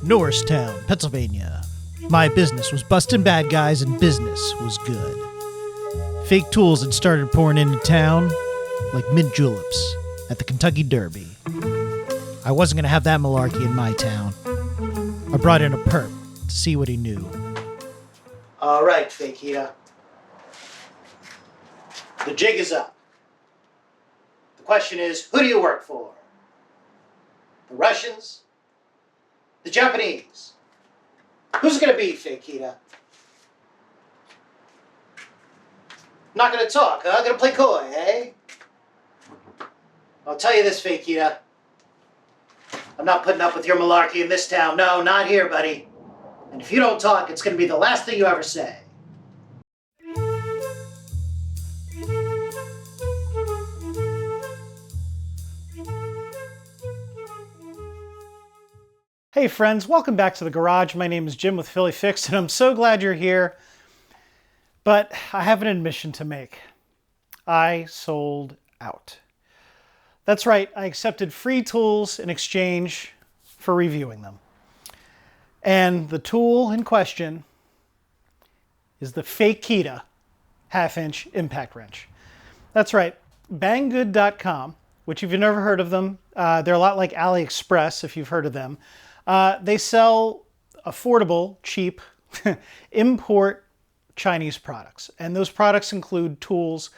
Norristown, Pennsylvania. My business was busting bad guys and business was good. Fake tools had started pouring into town like mint juleps at the Kentucky Derby. I wasn't going to have that malarkey in my town. I brought in a perp to see what he knew. All right, Fake-ita. The jig is up. The question is, who do you work for? The Russians? The Japanese? Who's it going to be, Fake-ita? Not going to talk, huh? Going to play coy, eh? I'll tell you this, Fake-ita. I'm not putting up with your malarkey in this town. No, not here, buddy. And if you don't talk, it's going to be the last thing you ever say. Hey friends, welcome back to the garage. My name is Jim with Philly Fix, and I'm so glad you're here. But I have an admission to make. I sold out. That's right, I accepted free tools in exchange for reviewing them. And the tool in question is the Fake-ita half-inch impact wrench. That's right, Banggood.com, which if you've never heard of them, they're a lot like AliExpress if you've heard of them. They sell affordable, cheap, import Chinese products. And those products include tools.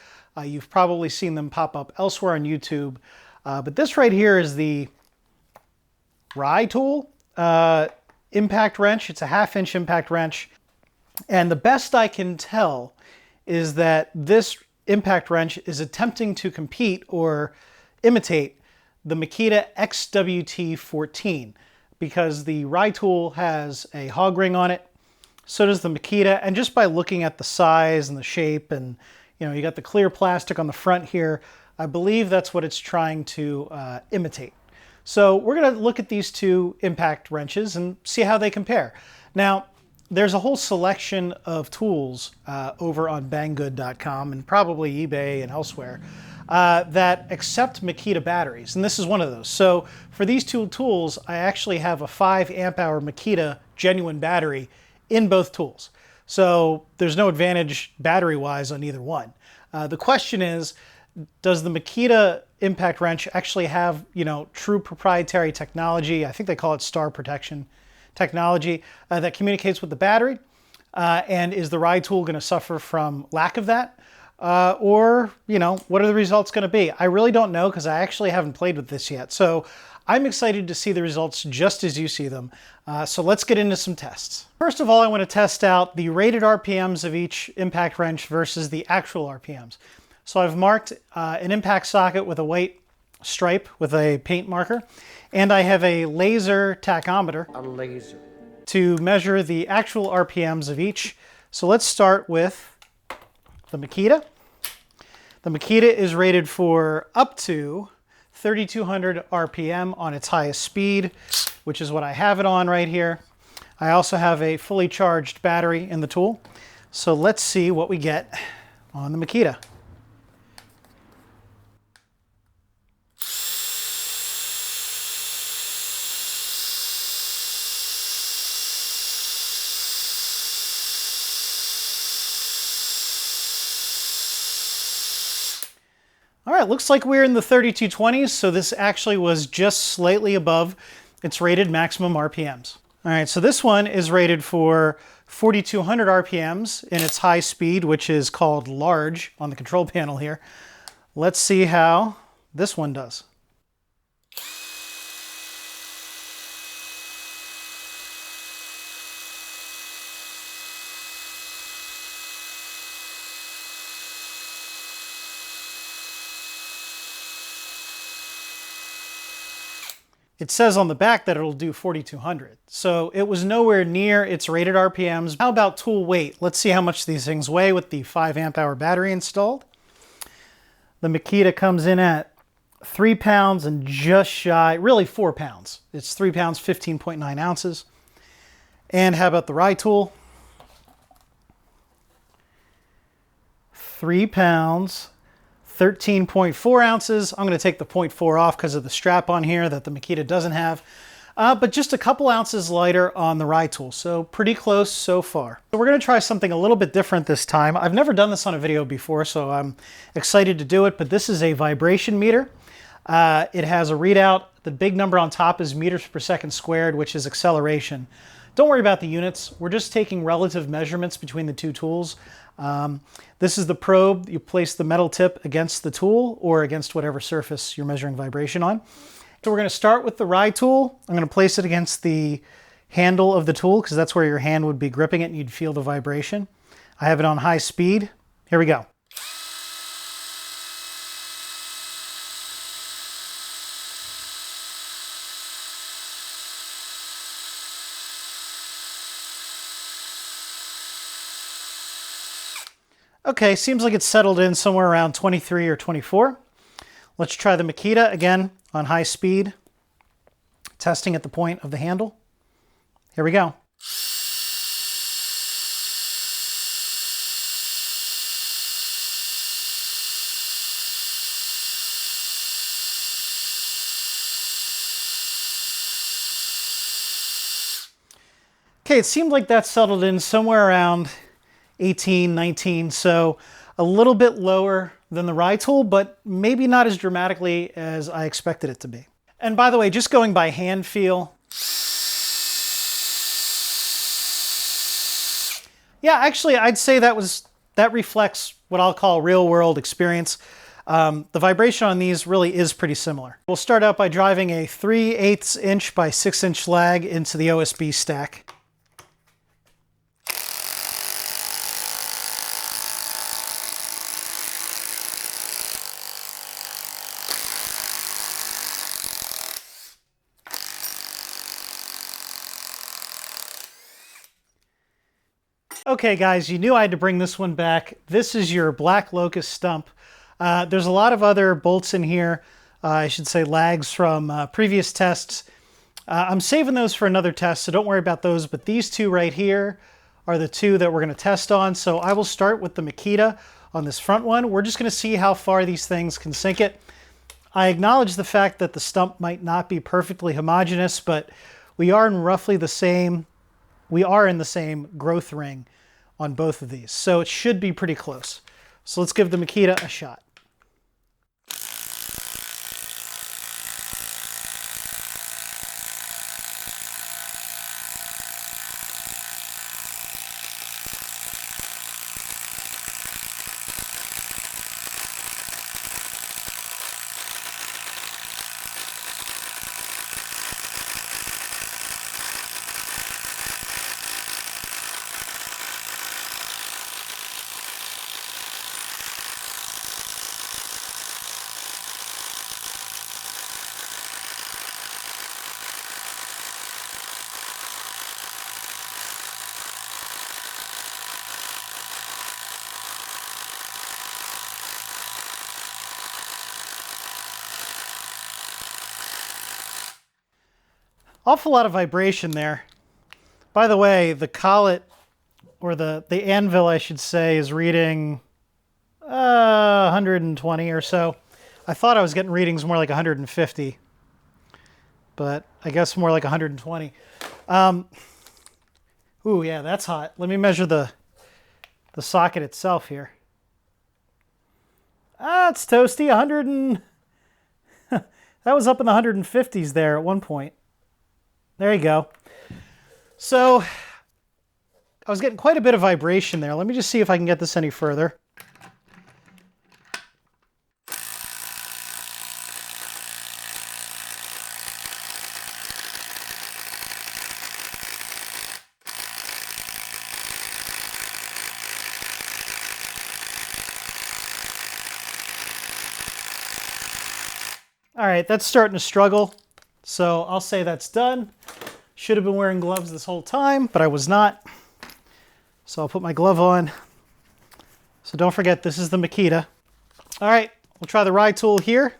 You've probably seen them pop up elsewhere on YouTube. But this right here is the Raitool impact wrench. It's a half-inch impact wrench. And the best I can tell is that this impact wrench is attempting to compete or imitate the Makita XWT14. Because the Raitool has a hog ring on it, so does the Makita, and just by looking at the size and the shape, and you got the clear plastic on the front here, I believe that's what it's trying to imitate. So we're going to look at these two impact wrenches and see how they compare. Now, there's a whole selection of tools over on Banggood.com and probably eBay and elsewhere that accept Makita batteries, and this is one of those. So for these two tools, I actually have a 5 amp hour Makita genuine battery in both tools. So there's no advantage battery-wise on either one. The question is, does the Makita impact wrench actually have, true proprietary technology? I think they call it star protection technology that communicates with the battery. And is the Raitool going to suffer from lack of that? Or, what are the results going to be? I really don't know because I actually haven't played with this yet. So I'm excited to see the results just as you see them. So let's get into some tests. First of all, I want to test out the rated RPMs of each impact wrench versus the actual RPMs. So I've marked an impact socket with a white stripe with a paint marker, and I have a laser tachometer to measure the actual RPMs of each. So let's start with the Makita. The Makita is rated for up to 3,200 RPM on its highest speed, which is what I have it on right here. I also have a fully charged battery in the tool. So let's see what we get on the Makita. All right, looks like we're in the 3220s, so this actually was just slightly above its rated maximum RPMs. All right, so this one is rated for 4,200 RPMs in its high speed, which is called large on the control panel here. Let's see how this one does. It says on the back that it'll do 4,200. So it was nowhere near its rated RPMs. How about tool weight? Let's see how much these things weigh with the 5 amp hour battery installed. The Makita comes in at 3 pounds and just shy, really 4 pounds. It's 3 pounds, 15.9 ounces. And how about the Raitool? 3 pounds, 13.4 ounces. I'm going to take the 0.4 off because of the strap on here that the Makita doesn't have. but just a couple ounces lighter on the Raitool, so pretty close so far. So we're going to try something a little bit different this time. I've never done this on a video before, so I'm excited to do it, but this is a vibration meter. It has a readout. The big number on top is meters per second squared, which is acceleration. Don't worry about the units. We're just taking relative measurements between the two tools. This is the probe. You place the metal tip against the tool or against whatever surface you're measuring vibration on. So we're going to start with the Raitool. I'm going to place it against the handle of the tool because that's where your hand would be gripping it and you'd feel the vibration. I have it on high speed. Here we go. Okay, seems like it's settled in somewhere around 23 or 24. Let's try the Makita again on high speed, testing at the point of the handle. Here we go. Okay, it seemed like that settled in somewhere around 18, 19, so a little bit lower than the Raitool, but maybe not as dramatically as I expected it to be. And by the way, just going by hand feel, yeah, actually I'd say that reflects what I'll call real world experience. The vibration on these really is pretty similar. We'll start out by driving a 3/8 inch by 6 inch lag into the OSB stack. Okay guys, you knew I had to bring this one back. This is your black locust stump. There's a lot of other bolts in here, I should say lags from previous tests. I'm saving those for another test, so don't worry about those, but these two right here are the two that we're going to test on. So I will start with the Makita on this front one. We're just going to see how far these things can sink it. I acknowledge the fact that the stump might not be perfectly homogeneous, but we are in the same growth ring on both of these, so it should be pretty close. So let's give the Makita a shot. Awful lot of vibration there. By the way, the collet, or the anvil I should say, is reading 120 or so. I thought I was getting readings more like 150, but I guess more like 120. Ooh, yeah, that's hot. Let me measure the socket itself here. It's toasty. 100 and that was up in the 150s there at one point. There you go. So I was getting quite a bit of vibration there. Let me just see if I can get this any further. All right, that's starting to struggle, so I'll say that's done. Should have been wearing gloves this whole time, but I was not. So I'll put my glove on. So don't forget, this is the Makita. All right, we'll try the Raitool here.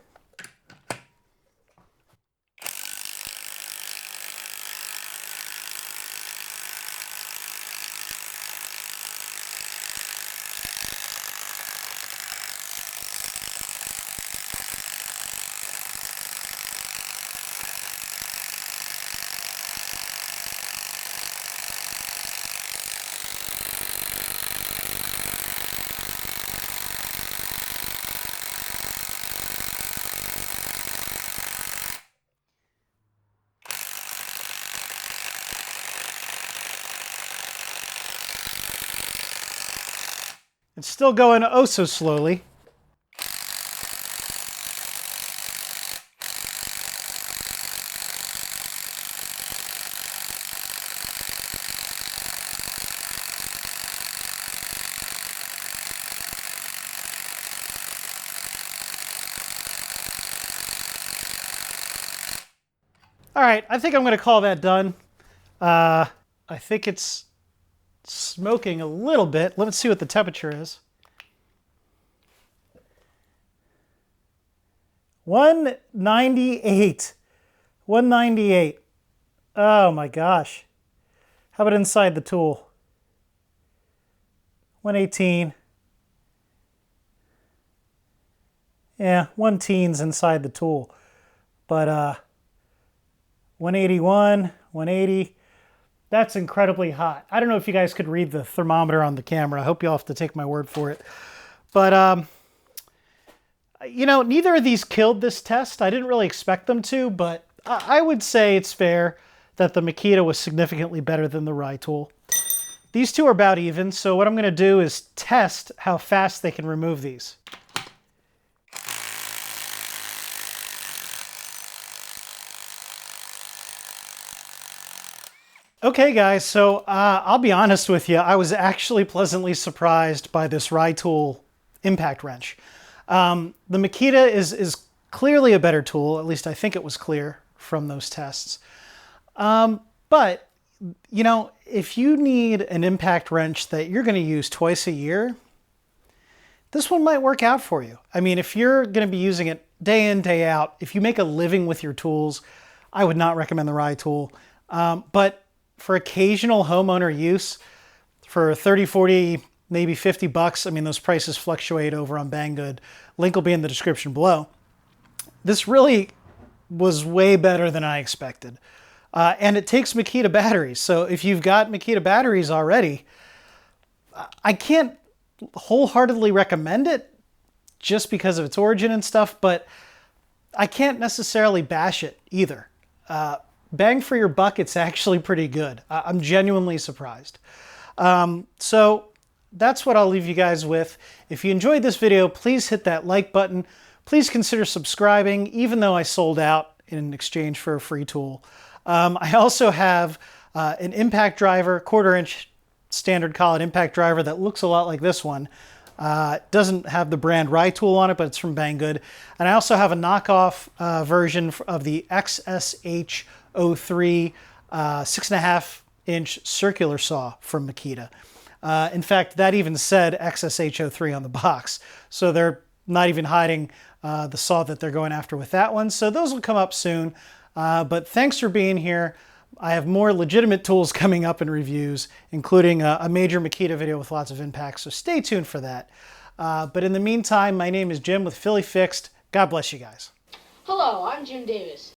It's still going oh so slowly. All right, I think I'm going to call that done. I think it's smoking a little bit. Let's see what the temperature is. 198. 198. Oh my gosh. How about inside the tool? 118. Yeah, 1 teens inside the tool. But 181, 180. That's incredibly hot. I don't know if you guys could read the thermometer on the camera. I hope you'll have to take my word for it. But, you know, neither of these killed this test. I didn't really expect them to, but I would say it's fair that the Makita was significantly better than the Raitool. These two are about even, so what I'm going to do is test how fast they can remove these. Okay guys, so I'll be honest with you, I was actually pleasantly surprised by this Raitool impact wrench. The Makita is clearly a better tool, at least I think it was clear from those tests. But, you know, if you need an impact wrench that you're going to use twice a year, this one might work out for you. I mean, if you're going to be using it day in, day out, if you make a living with your tools, I would not recommend the Raitool. But for occasional homeowner use, for 30, 40, maybe 50 bucks, I mean, those prices fluctuate over on Banggood. Link will be in the description below. This really was way better than I expected. And it takes Makita batteries. So if you've got Makita batteries already, I can't wholeheartedly recommend it just because of its origin and stuff, but I can't necessarily bash it either. Bang for your buck, it's actually pretty good. I'm genuinely surprised. So that's what I'll leave you guys with. If you enjoyed this video, please hit that like button. Please consider subscribing, even though I sold out in exchange for a free tool. I also have an impact driver, 1/4 inch standard collet impact driver that looks a lot like this one. It doesn't have the brand Raitool on it, but it's from Banggood. And I also have a knockoff version of the XSH 03 6.5 inch circular saw from Makita. In fact, that even said XSH 03 on the box. So they're not even hiding the saw that they're going after with that one. So those will come up soon. But thanks for being here. I have more legitimate tools coming up in reviews, including a major Makita video with lots of impacts. So stay tuned for that. But in the meantime, my name is Jim with Philly Fixed. God bless you guys. Hello, I'm Jim Davis.